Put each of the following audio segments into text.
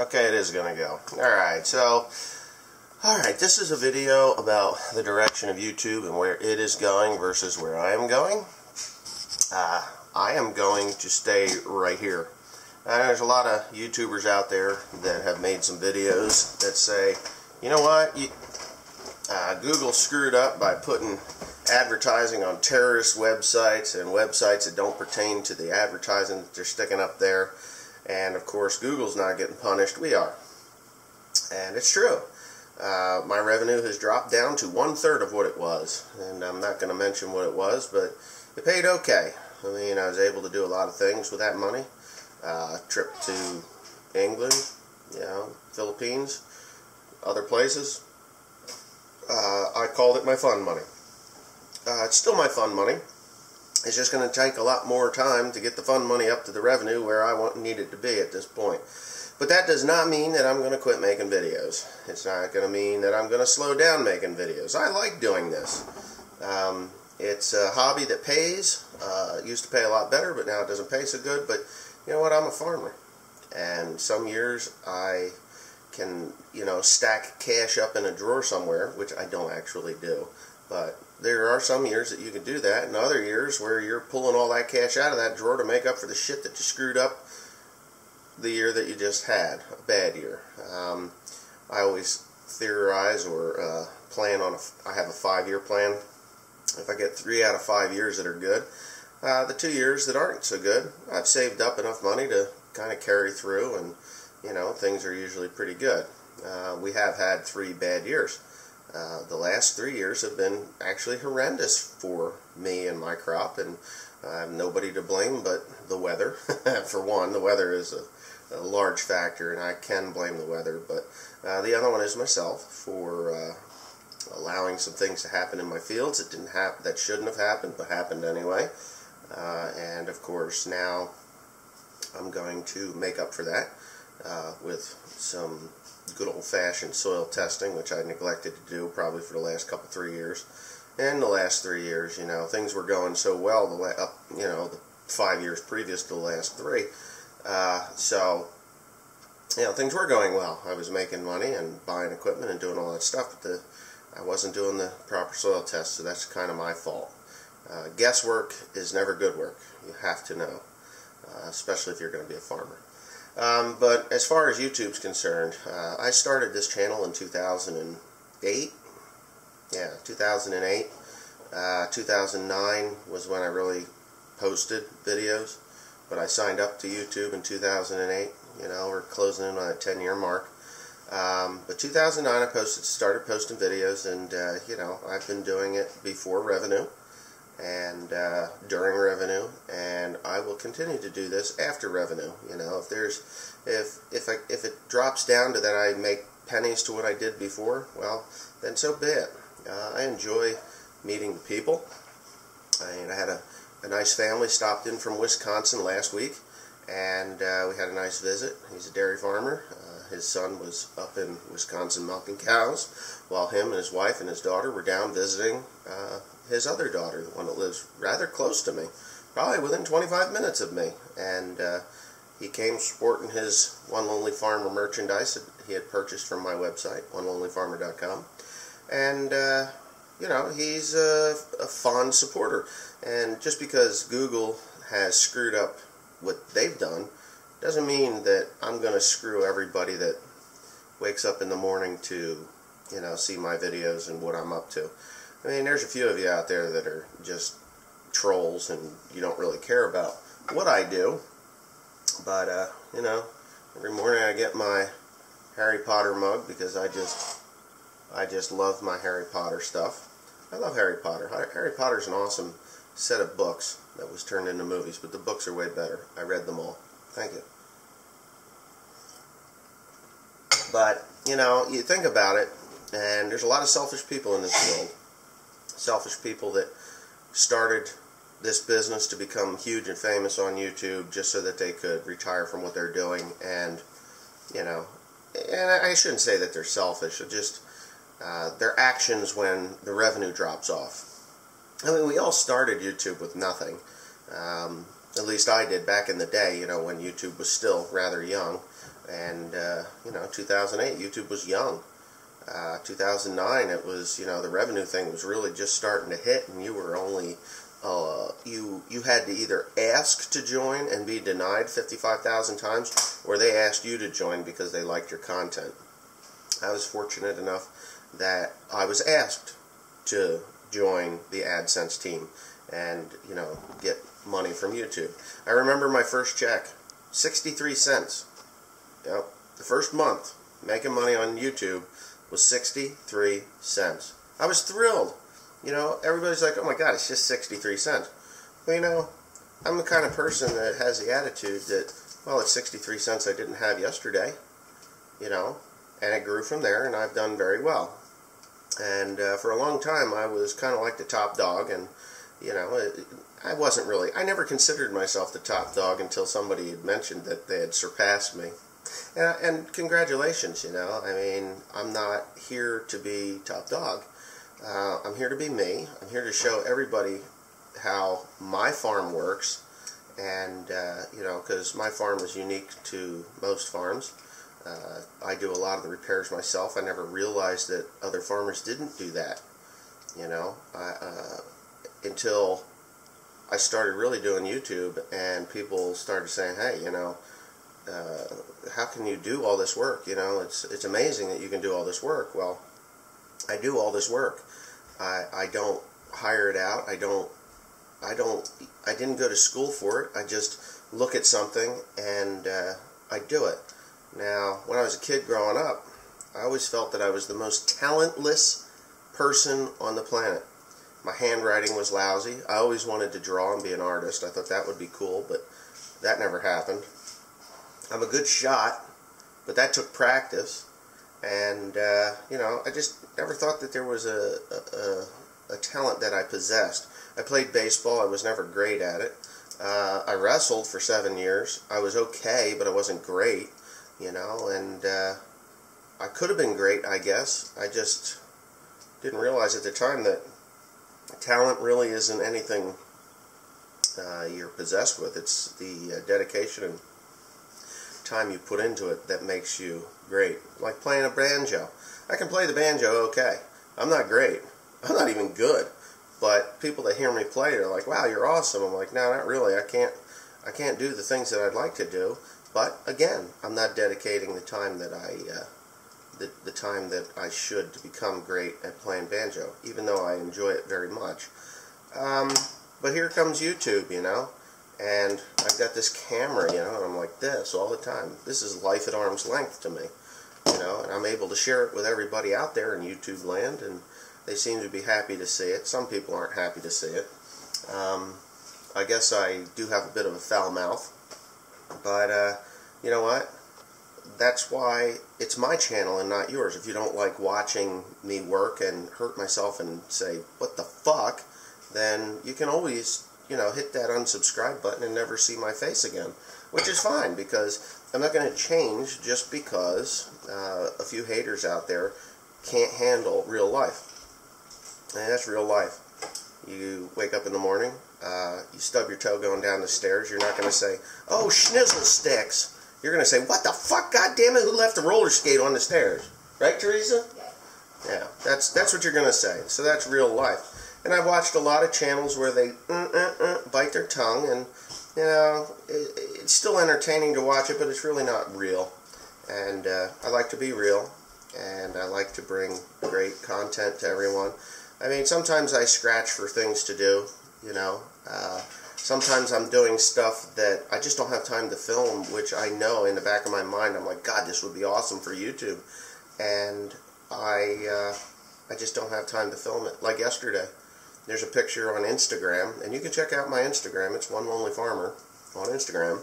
Okay, it is going to go. Alright, so, this is a video about the direction of YouTube and where it is going versus where I am going. I am going to stay right here. There's a lot of YouTubers out there that have made some videos that say, you know what, Google screwed up by putting advertising on terrorist websites and websites that don't pertain to the advertising that they're sticking up there. And of course, Google's not getting punished, we are. And it's true. My revenue has dropped down to 1/3 of what it was. And I'm not going to mention what it was, but it paid okay. I mean, I was able to do a lot of things with that money. Trip to England, Philippines, other places. I called it my fun money. It's still my fun money. It's just going to take a lot more time to get the fun money up to the revenue where I need it to be at this point. But that does not mean that I'm going to quit making videos. It's not going to mean that I'm going to slow down making videos. I like doing this. It's a hobby that pays. It used to pay a lot better, but now it doesn't pay so good. But you know what? I'm a farmer. And some years I can, stack cash up in a drawer somewhere, which I don't actually do. But there are some years that you can do that, and other years where you're pulling all that cash out of that drawer to make up for the shit that you screwed up the year that you just had, a bad year. I always theorize or plan on, I have a 5-year plan. If I get 3 out of 5 years that are good, the 2 years that aren't so good, I've saved up enough money to kind of carry through, and things are usually pretty good. We have had 3 bad years. The last 3 years have been actually horrendous for me and my crop, and I have nobody to blame but the weather. For one, the weather is a large factor, and I can blame the weather, but the other one is myself for allowing some things to happen in my fields that didn't happen, that shouldn't have happened, but happened anyway. And of course, now I'm going to make up for that with some good old-fashioned soil testing, which I neglected to do probably for the last 3 years. And the last 3 years, things were going so well, the 5 years previous to the last 3. So, things were going well. I was making money and buying equipment and doing all that stuff, but I wasn't doing the proper soil tests, so that's kind of my fault. Guesswork is never good work. You have to know, especially if you're going to be a farmer. But as far as YouTube's concerned, I started this channel in 2008. Yeah, 2008. 2009 was when I really posted videos, but I signed up to YouTube in 2008. We're closing in on that 10-year mark. But 2009 I started posting videos, and I've been doing it before revenue and during revenue, and I will continue to do this after revenue. If it drops down to that I make pennies to what I did before, well, then so be it. I enjoy meeting the people. I had a nice family stopped in from Wisconsin last week, and we had a nice visit. He's a dairy farmer. His son was up in Wisconsin milking cows, while him and his wife and his daughter were down visiting his other daughter, the one that lives rather close to me, probably within 25 minutes of me. And he came sporting his One Lonely Farmer merchandise that he had purchased from my website, onelonelyfarmer.com. And, he's a fond supporter. And just because Google has screwed up what they've done doesn't mean that I'm going to screw everybody that wakes up in the morning to, see my videos and what I'm up to. I mean, there's a few of you out there that are just trolls and you don't really care about what I do. But, every morning I get my Harry Potter mug because I just love my Harry Potter stuff. I love Harry Potter. Harry Potter's an awesome set of books that was turned into movies, but the books are way better. I read them all. Thank you. But, you think about it, and there's a lot of selfish people in this world. Selfish people that started this business to become huge and famous on YouTube just so that they could retire from what they're doing. And, and I shouldn't say that they're selfish, just their actions when the revenue drops off. I mean, we all started YouTube with nothing. At least I did back in the day, when YouTube was still rather young. And, 2008, YouTube was young. 2009, it was, the revenue thing was really just starting to hit, and you were only, you had to either ask to join and be denied 55,000 times, or they asked you to join because they liked your content. I was fortunate enough that I was asked to join the AdSense team and, get money from YouTube. I remember my first check, 63 cents. The first month making money on YouTube was 63 cents. I was thrilled. Everybody's like, oh my God, it's just 63 cents. Well, I'm the kind of person that has the attitude that, well, it's 63 cents I didn't have yesterday, and it grew from there, and I've done very well. And for a long time, I was kind of like the top dog, and, I never considered myself the top dog until somebody had mentioned that they had surpassed me. And congratulations, I'm not here to be top dog. I'm here to be me. I'm here to show everybody how my farm works, and, because my farm is unique to most farms. I do a lot of the repairs myself. I never realized that other farmers didn't do that, until I started really doing YouTube, and people started saying, hey, how can you do all this work? It's amazing that you can do all this work. Well, I do all this work. I don't hire it out. I didn't go to school for it. I just look at something and I do it. Now, when I was a kid growing up, I always felt that I was the most talentless person on the planet. My handwriting was lousy. I always wanted to draw and be an artist. I thought that would be cool, but that never happened. I'm a good shot, but that took practice. And, I just never thought that there was a talent that I possessed. I played baseball. I was never great at it. I wrestled for 7 years. I was okay, but I wasn't great, and I could have been great, I guess. I just didn't realize at the time that talent really isn't anything you're possessed with. It's the dedication and time you put into it that makes you great. Like playing a banjo. I can play the banjo okay. I'm not great. I'm not even good. But people that hear me play, they're like, wow, you're awesome. I'm like, no, not really. I can't do the things that I'd like to do. But again, I'm not dedicating the time that I should to become great at playing banjo, even though I enjoy it very much. But here comes YouTube, and I've got this camera, and I'm like this all the time. This is life at arm's length to me, and I'm able to share it with everybody out there in YouTube land, and they seem to be happy to see it. Some people aren't happy to see it. I guess I do have a bit of a foul mouth, but you know what? That's why it's my channel and not yours. If you don't like watching me work and hurt myself and say, what the fuck, then you can always, hit that unsubscribe button and never see my face again, which is fine, because I'm not going to change just because a few haters out there can't handle real life. And that's real life. You wake up in the morning, you stub your toe going down the stairs, you're not going to say, oh, schnizzle sticks. You're going to say, what the fuck, goddammit, who left a roller skate on the stairs? Right, Teresa? Yeah, that's what you're going to say. So that's real life. And I've watched a lot of channels where they bite their tongue, and, it's still entertaining to watch it, but it's really not real. And I like to be real, and I like to bring great content to everyone. I mean, sometimes I scratch for things to do, sometimes I'm doing stuff that I just don't have time to film, which I know in the back of my mind, I'm like, God, this would be awesome for YouTube. And I just don't have time to film it. Like yesterday, there's a picture on Instagram, and you can check out my Instagram. It's One Lonely Farmer on Instagram.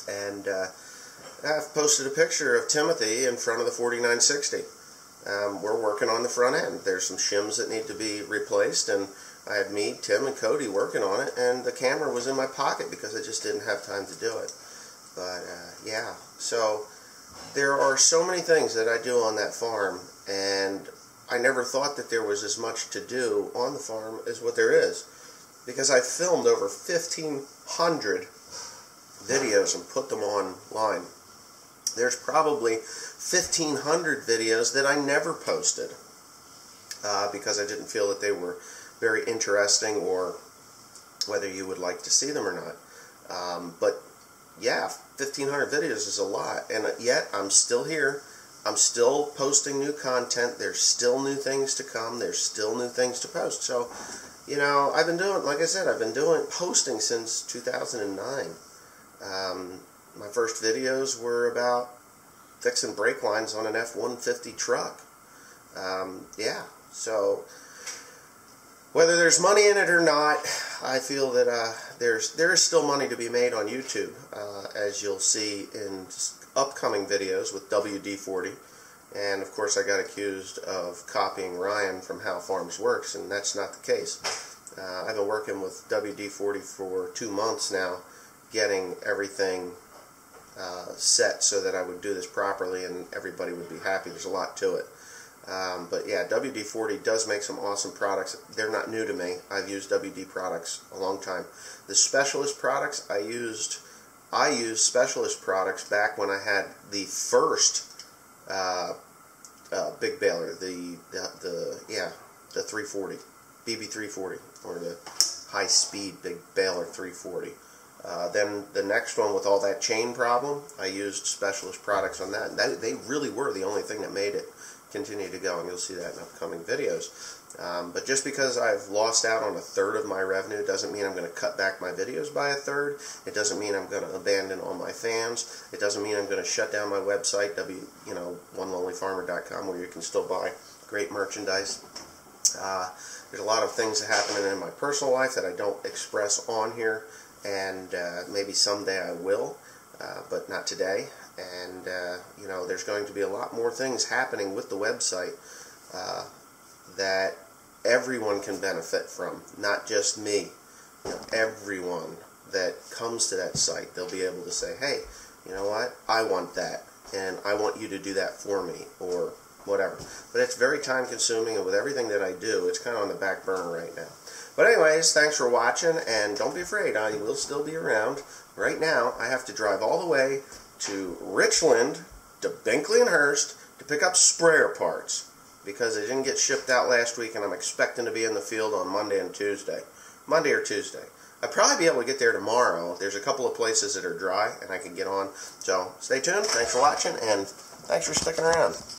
And I've posted a picture of Timothy in front of the 4960. We're working on the front end. There's some shims that need to be replaced, and I had me, Tim, and Cody working on it, and the camera was in my pocket because I just didn't have time to do it. But, yeah. So, there are so many things that I do on that farm, and I never thought that there was as much to do on the farm as what there is. Because I filmed over 1,500 videos and put them online. there's probably 1,500 videos that I never posted because I didn't feel that they were very interesting or whether you would like to see them or not. But yeah, 1,500 videos is a lot, and yet I'm still here. I'm still posting new content. There's still new things to come. There's still new things to post. So, you know, I've been doing, like I said, I've been doing posting since 2009. My first videos were about fixing brake lines on an F-150 truck. Yeah, so whether there's money in it or not, I feel that there is still money to be made on YouTube, as you'll see in upcoming videos with WD-40. And of course I got accused of copying Ryan from How Farms Works, and that's not the case. I've been working with WD-40 for 2 months now, getting everything set so that I would do this properly and everybody would be happy. There's a lot to it. But yeah, WD-40 does make some awesome products. They're not new to me. I've used WD products a long time. The Specialist products, I used Specialist products back when I had the first big baler, the 340, BB340, or the high-speed big baler 340. Then the next one with all that chain problem, I used Specialist products on that. And they really were the only thing that made it continue to go, and you'll see that in upcoming videos. But just because I've lost out on 1/3 of my revenue doesn't mean I'm going to cut back my videos by 1/3. It doesn't mean I'm going to abandon all my fans. It doesn't mean I'm going to shut down my website, onelonelyfarmer.com, where you can still buy great merchandise. There's a lot of things happening in my personal life that I don't express on here, and maybe someday I will, but not today. And you know, there's going to be a lot more things happening with the website that everyone can benefit from, not just me. You know, everyone that comes to that site, they'll be able to say, hey, you know what, I want that, and I want you to do that for me, or whatever. But it's very time consuming, and with everything that I do, it's kind of on the back burner right now. But anyways, thanks for watching, and don't be afraid, I will still be around. Right now, I have to drive all the way to Richland, to Binkley and Hurst, to pick up sprayer parts, because they didn't get shipped out last week, and I'm expecting to be in the field on Monday or Tuesday. I'll probably be able to get there tomorrow. There's a couple of places that are dry, and I can get on. So, stay tuned, thanks for watching, and thanks for sticking around.